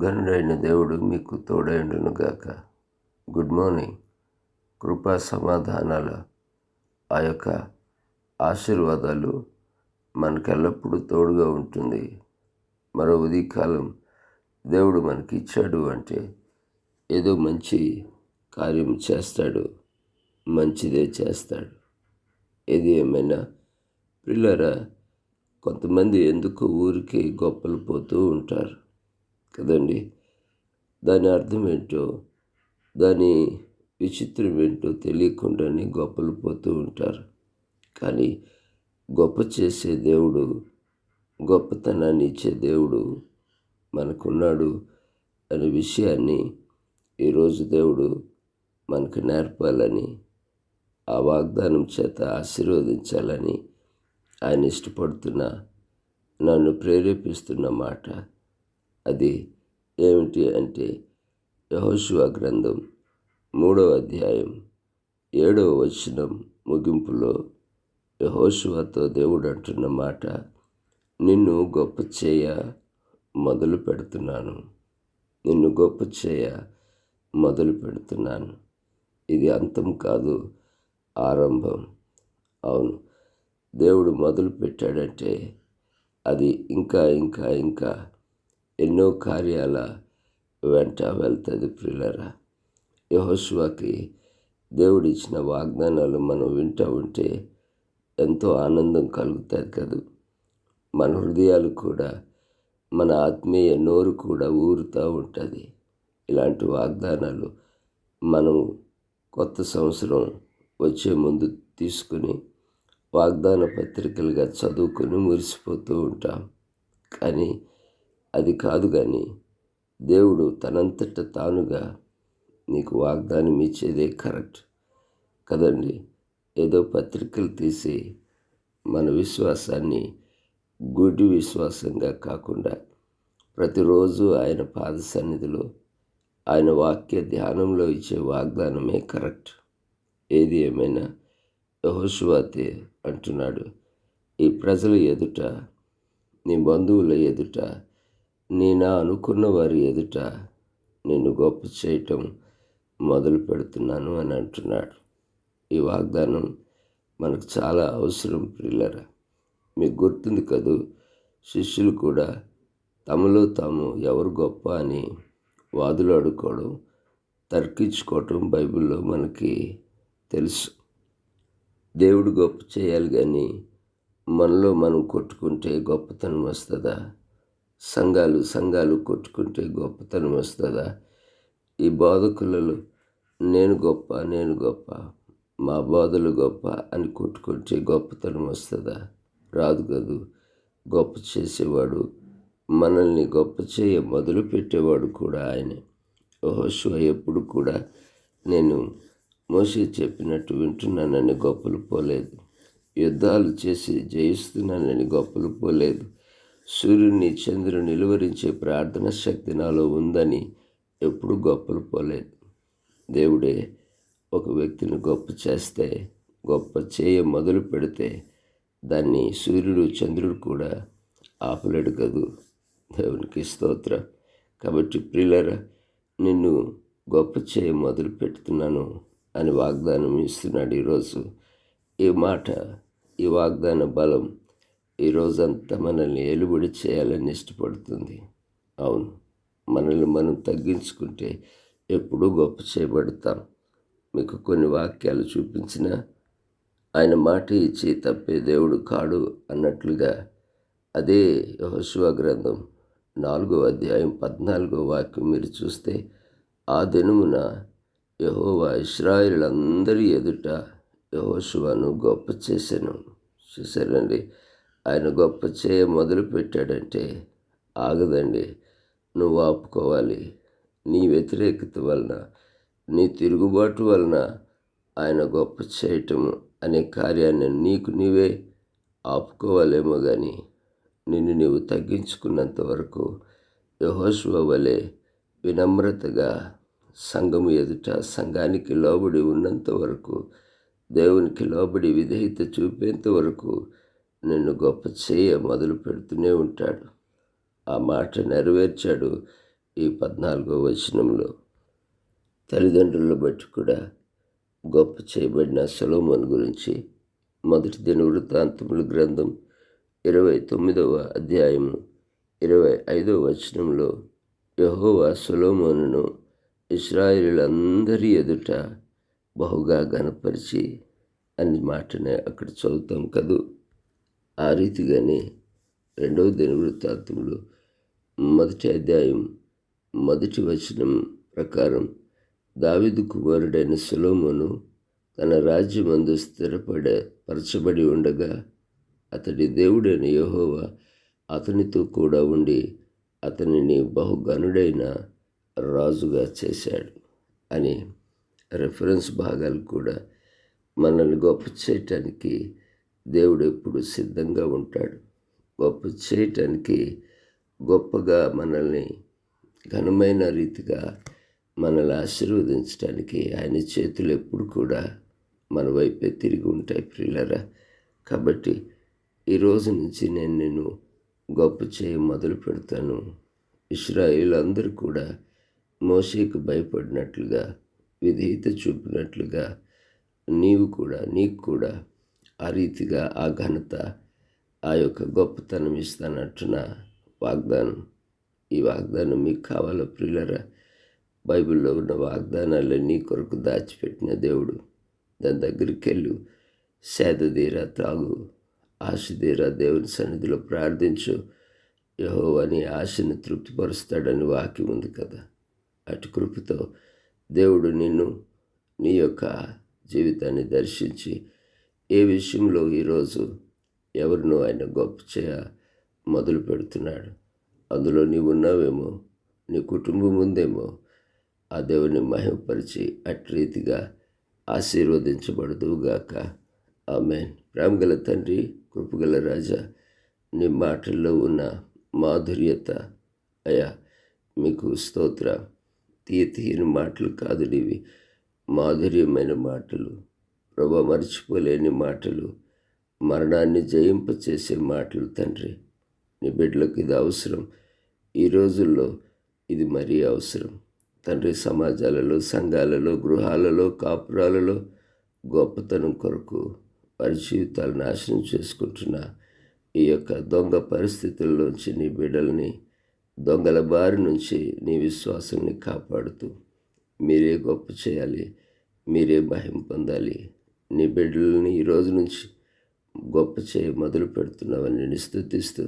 ఘనుడైన దేవుడు మీకు తోడైండును గాక. Good morning. కృపా సమాధానాల ఆ యొక్క ఆశీర్వాదాలు మనకెల్లప్పుడూ తోడుగా ఉంటుంది. మరో ఉదయకాలం దేవుడు మనకి ఇచ్చాడు అంటే ఏదో మంచి కార్యం చేస్తాడు, మంచిదే చేస్తాడు. ఏది ఏమైనా పిల్లరా, కొంతమంది ఎందుకు ఊరికి గొప్పలు పోతూ ఉంటారు కదండి. దాని అర్థం ఏంటో, దాని విచిత్రం ఏంటో తెలియకుండానే గొప్పలు పోతూ ఉంటారు. కానీ గొప్ప చేసే దేవుడు, గొప్పతనాన్ని ఇచ్చే దేవుడు మనకున్నాడు అనే విషయాన్ని ఈరోజు దేవుడు మనకు నేర్పాలని, ఆ వాగ్దానం చేత ఆశీర్వదించాలని ఆయన ఇష్టపడుతున్న, నన్ను ప్రేరేపిస్తున్న మాట. అది ఏమిటి అంటే, యెహోషువ గ్రంథం 3వ అధ్యాయం 7వ వచనం ముగింపులో యెహోషువతో దేవుడు అంటున్న మాట, నిన్ను గొప్ప చేయ మొదలు పెడుతున్నాను, నిన్ను గొప్ప చేయ మొదలు పెడుతున్నాను. ఇది అంతం కాదు, ఆరంభం. అవును, దేవుడు మొదలు పెట్టాడంటే అది ఇంకా ఇంకా ఇంకా ఎన్నో కార్యాల వెంట వెళ్తుంది. ప్రియులారా, యెహోషువకి దేవుడిచ్చిన వాగ్దానాలు మనం వింటూ ఉంటే ఎంతో ఆనందం కలుగుతుంది కదా. మన హృదయాలు కూడా, మన ఆత్మీయ నోరు కూడా ఊరుతూ ఉంటుంది. ఇలాంటి వాగ్దానాలు మనం కొత్త సంవత్సరం వచ్చే ముందు తీసుకుని వాగ్దాన పత్రికలుగా చదువుకొని మురిసిపోతూ ఉంటాం. కానీ అది కాదు. కానీ దేవుడు తనంతట తానుగా నీకు వాగ్దానం ఇచ్చేదే కరెక్ట్ కదండి. ఏదో పత్రికలు తీసి మన విశ్వాసాన్ని గుడ్డి విశ్వాసంగా కాకుండా ప్రతిరోజు ఆయన పాద సన్నిధిలో, ఆయన వాక్య ధ్యానంలో ఇచ్చే వాగ్దానమే కరెక్ట్. ఏది ఏమైనా యెహోషువతే అంటున్నాడు, ఈ ప్రజల ఎదుట, నీ బంధువుల ఎదుట, నా అనుకున్న వారి ఎదుట నిన్ను గొప్ప చేయటం మొదలు పెడుతున్నాను అని అంటున్నాడు. ఈ వాగ్దానం మనకు చాలా అవసరం. ప్రియులరా, మీకు గుర్తుంది కదూ, శిష్యులు కూడా తమలో తాము ఎవరు గొప్ప అని వాదులాడుకోవడం, తర్కించుకోవటం బైబిల్లో మనకి తెలుసు. దేవుడు గొప్ప చేయాలి, కానీ మనలో మనం కొట్టుకుంటే గొప్పతనం వస్తుందా? సంఘాలు కొట్టుకుంటే గొప్పతనం వస్తుందా? ఈ బోధకులలో నేను గొప్ప, మా బోధలు గొప్ప అని కొట్టుకుంటే గొప్పతనం వస్తుందా? రాదు కదూ. గొప్ప చేసేవాడు, మనల్ని గొప్ప చేయ మొదలు పెట్టేవాడు కూడా ఆయనే. యెహోషువ ఎప్పుడు కూడా నేను మోషే చెప్పినట్టు వింటున్నానని గొప్పలు పోలేదు, యుద్ధాలు చేసి జయిస్తున్నానని గొప్పలు పోలేదు, సూర్యుని చంద్రుని నిలువరించే ప్రార్థన శక్తి నాలో ఉందని ఎప్పుడు గొప్పలు పోలేదు. దేవుడే ఒక వ్యక్తిని గొప్ప చేస్తే, గొప్ప చేయ మొదలు పెడితే దాన్ని సూర్యుడు చంద్రుడు కూడా ఆపలేడు కదూ. దేవునికి స్తోత్రం. కాబట్టి ప్రియులారా, నిన్ను గొప్ప చేయ మొదలు పెడుతున్నాను అని వాగ్దానం ఇస్తున్నాడు ఈరోజు. ఈ మాట, ఈ వాగ్దాన బలం ఈరోజంతా మనల్ని ఎలుబడి చేయాలని ఇష్టపడుతుంది. అవును, మనల్ని మనం తగ్గించుకుంటే ఎప్పుడూ గొప్ప చేయబడతాం. మీకు కొన్ని వాక్యాలు చూపించిన, ఆయన మాట ఇచ్చి తప్పే దేవుడు కాడు అన్నట్లుగా, అదే యెహోషువ గ్రంథం 4వ అధ్యాయం 14వ వాక్యం మీరు చూస్తే, ఆ దినమున యెహోవా ఇశ్రాయేలులందరి ఎదుట యెహోషువను గొప్ప చేసెను. చూశారండి, ఆయన గొప్ప చేయ మొదలు పెట్టాడంటే ఆగదండి. నువ్వు ఆపుకోవాలి. నీ వ్యతిరేకత వలన, నీ తిరుగుబాటు వలన ఆయన గొప్ప చేయటము అనే కార్యాన్ని నీకు నీవే ఆపుకోవాలేమో. కానీ నిన్ను నీవు తగ్గించుకున్నంత వరకు, యెహోషువ వలె వినమ్రతగా సంఘము ఎదుట సంఘానికి లోబడి ఉన్నంత వరకు, దేవునికి లోబడి విధేయత చూపేంత వరకు నిన్ను గొప్ప చేయ మొదలు పెడుతూనే ఉంటాడు. ఆ మాట నెరవేర్చాడు ఈ 14వ వచనంలో తల్లిదండ్రులను బట్టి కూడా గొప్ప చేయబడిన సొలొమోను గురించి మొదటి దినవృత్తాంతముల గ్రంథం 29వ అధ్యాయము 25వ వచనంలో యెహోవా సొలొమోనును ఇశ్రాయేలీయులందరి ఎదుట బహుగా ఘనపరిచి అనే మాటనే అక్కడ చదువుతాం కదూ. ఆ రీతిగానే 2వ దినవృత్తాంతములు మొదటి అధ్యాయం మొదటి వచనం ప్రకారం దావీదు కుమారుడైన సొలొమోను తన రాజ్యమందు పరచబడి ఉండగా అతడి దేవుడైన యెహోవా అతనితో కూడా ఉండి అతనిని బహుఘనుడైన రాజుగా చేశాడు అని రెఫరెన్స్ భాగాలు కూడా మనల్ని గొప్ప చేయటానికి దేవుడు ఎప్పుడు సిద్ధంగా ఉంటాడు. గొప్ప చేయటానికి, గొప్పగా మనల్ని ఘనమైన రీతిగా మనల్ని ఆశీర్వదించడానికి ఆయన చేతులు ఎప్పుడు కూడా మన వైపే తిరిగి ఉంటాయి ప్రియులారా. కాబట్టి ఈరోజు నుంచి నేను గొప్ప చేయ మొదలు పెడతాను. ఇశ్రాయేలీయులందరూ కూడా మోషేకు భయపడినట్లుగా, విధేయత చూపినట్లుగా నీకు కూడా ఆ రీతిగా ఆ ఘనత, ఆ యొక్క గొప్పతనం ఇస్తానంటున్న వాగ్దానం. ఈ వాగ్దానం మీకు కావాలా ప్రియులరా? బైబిల్లో ఉన్న వాగ్దానాలన్నీ కొరకు దాచిపెట్టిన దేవుడు. దాని దగ్గరికి వెళ్ళు, సేదదీరా, త్రాగు, ఆశదీరా, దేవుని సన్నిధిలో ప్రార్థించు. యెహోవాని ఆశను తృప్తిపరుస్తాడని వాక్యం ఉంది కదా. అటు కృపతో దేవుడు నిన్ను, నీ యొక్క జీవితాన్ని దర్శించి ఏ విషయంలో ఈరోజు ఎవరినో ఆయన గొప్ప చేయ మొదలు పెడుతున్నాడు. అందులో నీవు ఉన్నావేమో, నీ కుటుంబం ఉందేమో. ఆ దేవుని మహిమపరిచి అట్టి రీతిగా ఆశీర్వదించబడదువుగాక. ఆమేన్. ప్రేమగల తండ్రి, కృపగల రాజా, నీ మాటల్లో ఉన్న మాధుర్యత అయ్యా మీకు స్తోత్ర. తీయని మాటలు కాదు నీవి, మాధుర్యమైన మాటలు ప్రభా, మర్చిపోలేని మాటలు, మరణాన్ని జయింపచేసే మాటలు తండ్రి. నీ బిడ్డలకు ఇది అవసరం. ఈ రోజుల్లో ఇది మరీ అవసరం తండ్రి. సమాజాలలో, సంఘాలలో, గృహాలలో, కాపురాలలో గొప్పతనం కొరకు వారి జీవితాలు నాశనం చేసుకుంటున్న ఈ యొక్క దొంగ పరిస్థితుల్లోంచి నీ బిడ్డల్ని, దొంగల బారి నుంచి నీ విశ్వాసాన్ని కాపాడుతూ మీరే గొప్ప చేయాలి, మీరే మహిమ పొందాలి. నీ బిడ్డలని ఈ రోజు నుంచి గొప్ప చేయ మొదలు పెడుతున్నావని నేను స్తుతిస్తూ,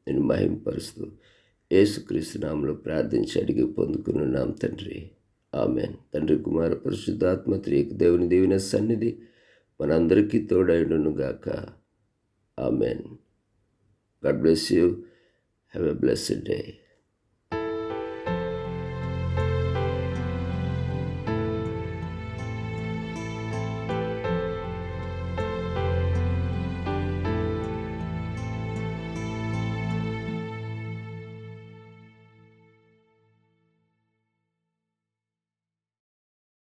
నేను మహిమపరుస్తూ యేసుక్రీస్తు నామములో ప్రార్థించి అడిగి పొందుకున్నాం తండ్రి. ఆమేన్. తండ్రి, కుమార, పరిశుద్ధాత్మ త్రియక దేవుని దీవెన సన్నిధి మనందరికీ తోడైండును గాక. ఆమేన్. God bless you. Have a blessed day.